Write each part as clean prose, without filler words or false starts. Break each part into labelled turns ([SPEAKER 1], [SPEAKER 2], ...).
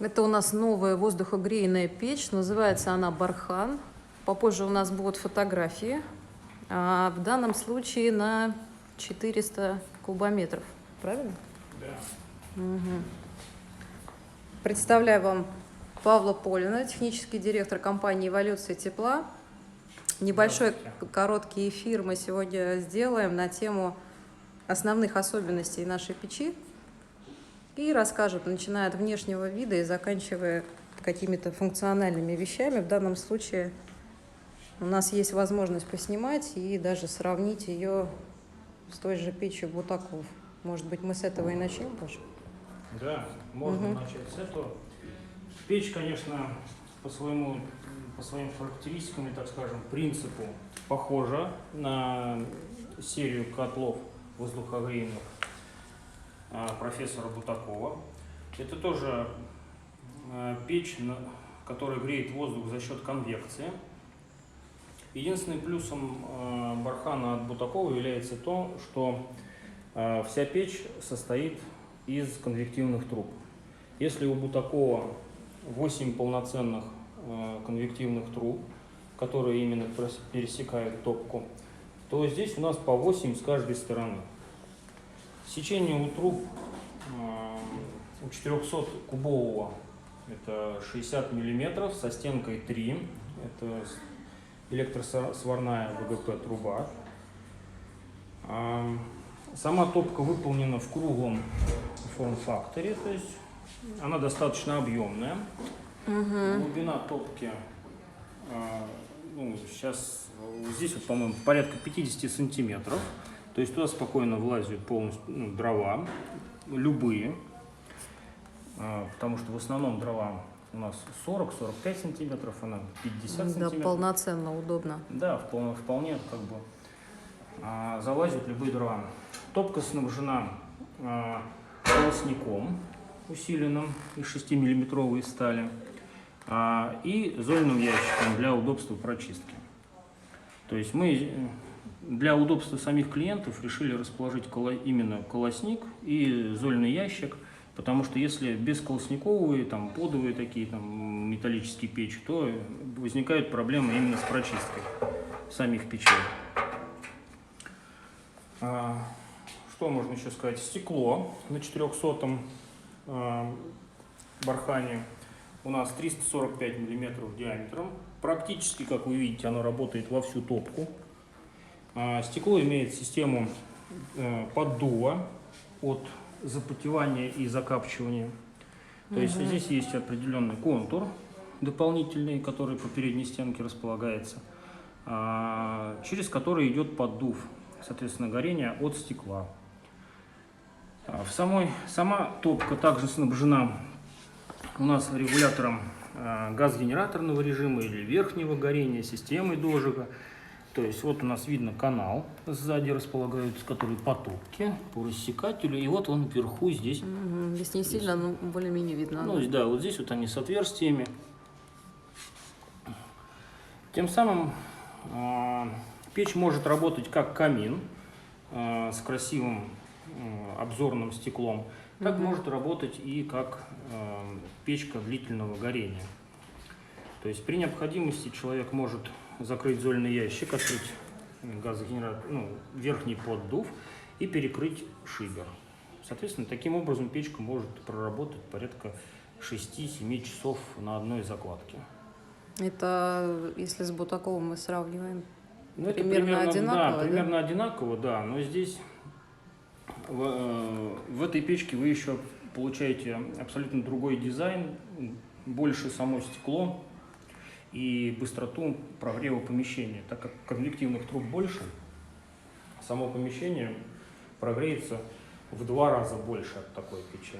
[SPEAKER 1] Это у нас новая воздухогрейная печь. Называется она «Бархан». Попозже у нас будут фотографии. А в данном случае на 400 кубометров. Правильно?
[SPEAKER 2] Да.
[SPEAKER 1] Угу. Представляю вам Павла Полина, технический директор компании «Эволюция тепла». Небольшой короткий эфир мы сегодня сделаем на тему основных особенностей нашей печи и расскажем, начиная от внешнего вида и заканчивая какими-то функциональными вещами. В данном случае у нас есть возможность поснимать и даже сравнить ее с той же печью Бутаков. Может быть, мы с этого и начнем, Паша?
[SPEAKER 2] Да, можно начать с этого. Печь, конечно, по своим характеристикам, так скажем, принципу похожа на серию котлов воздухогрейных профессора Бутакова. Это тоже печь, которая греет воздух за счет конвекции. Единственным плюсом Бархана от Бутакова является то, что вся печь состоит из конвективных труб. Если у Бутакова 8 полноценных конвективных труб, которые именно пересекают топку, то здесь у нас по 8 с каждой стороны. Сечение у труб у 400-кубового это 60 мм со стенкой 3, это электросварная ВГП труба. Сама топка выполнена в круглом форм-факторе, то есть она достаточно объемная. Глубина топки сейчас здесь, вот, по-моему, порядка 50 сантиметров. То есть туда спокойно влазят полностью дрова, любые, потому что в основном дрова у нас 40-45 сантиметров, она 50 сантиметров.
[SPEAKER 1] Да, полноценно, удобно.
[SPEAKER 2] Да, вполне как бы залазят любые дрова. Топка снабжена колосником усиленным из 6-миллиметровой стали и зольным ящиком для удобства прочистки. То есть мы для удобства самих клиентов решили расположить именно колосник и зольный ящик, потому что если бесколосниковые, подовые такие металлические печи, то возникают проблемы именно с прочисткой самих печей. Что можно еще сказать? Стекло на 400-м бархане у нас 345 мм диаметром. Практически, как вы видите, оно работает во всю топку. Стекло имеет систему поддува от запотевания и закапчивания. То есть здесь есть определенный контур дополнительный, который по передней стенке располагается, через который идет поддув, соответственно, горение от стекла. Сама топка также снабжена у нас регулятором газгенераторного режима или верхнего горения, системой дожига. То есть вот у нас видно канал, сзади располагаются, который по топке, по рассекателю, и вот он вверху здесь.
[SPEAKER 1] Здесь не сильно, но более-менее видно.
[SPEAKER 2] Да, вот здесь вот они с отверстиями. Тем самым печь может работать как камин с красивым обзорным стеклом, так может работать и как печка длительного горения. То есть при необходимости человек может закрыть зольный ящик, открыть газогенератор, верхний поддув и перекрыть шибер. Соответственно, таким образом печка может проработать порядка 6-7 часов на одной закладке.
[SPEAKER 1] Это если с Бутаковым мы сравниваем,
[SPEAKER 2] примерно
[SPEAKER 1] одинаково?
[SPEAKER 2] Да, примерно одинаково, да. Но здесь в этой печке вы еще получаете абсолютно другой дизайн, больше само стекло и быстроту прогрева помещения. Так как конвективных труб больше, само помещение прогреется в 2 раза больше от такой печи.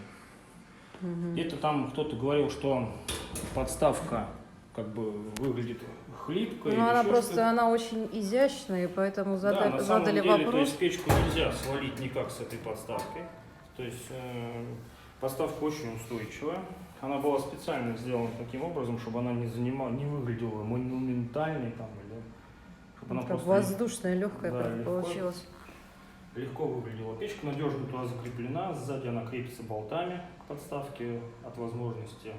[SPEAKER 2] Где-то там кто-то говорил, что подставка как бы выглядит хлипкой.
[SPEAKER 1] Она очень изящная, и поэтому
[SPEAKER 2] на самом
[SPEAKER 1] задали
[SPEAKER 2] деле,
[SPEAKER 1] вопрос.
[SPEAKER 2] То есть печку нельзя свалить никак с этой подставкой. То есть подставка очень устойчивая. Она была специально сделана таким образом, чтобы она не выглядела монументальной чтобы она
[SPEAKER 1] как воздушная, легкая получилась.
[SPEAKER 2] Легко выглядела. Печка надежно туда закреплена, сзади она крепится болтами к подставке от возможности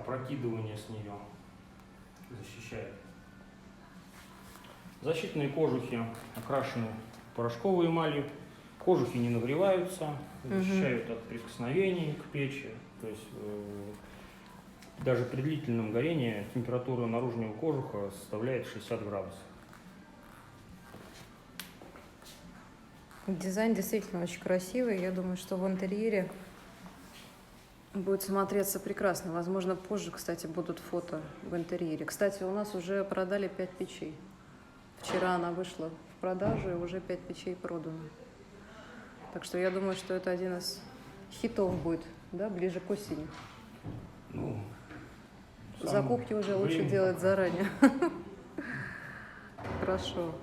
[SPEAKER 2] опрокидывания с нее защищает. Защитные кожухи окрашены порошковой эмалью. Кожухи не нагреваются, защищают от прикосновений к печи. То есть даже при длительном горении температура наружного кожуха составляет 60 градусов.
[SPEAKER 1] Дизайн действительно очень красивый. Я думаю, что в интерьере будет смотреться прекрасно. Возможно, позже, кстати, будут фото в интерьере. Кстати, у нас уже продали 5 печей. Вчера она вышла в продажу, и уже 5 печей продано. Так что я думаю, что это один из хитов будет, да, ближе к осени.
[SPEAKER 2] Ну,
[SPEAKER 1] Закупки уже лучше делать заранее. Хорошо.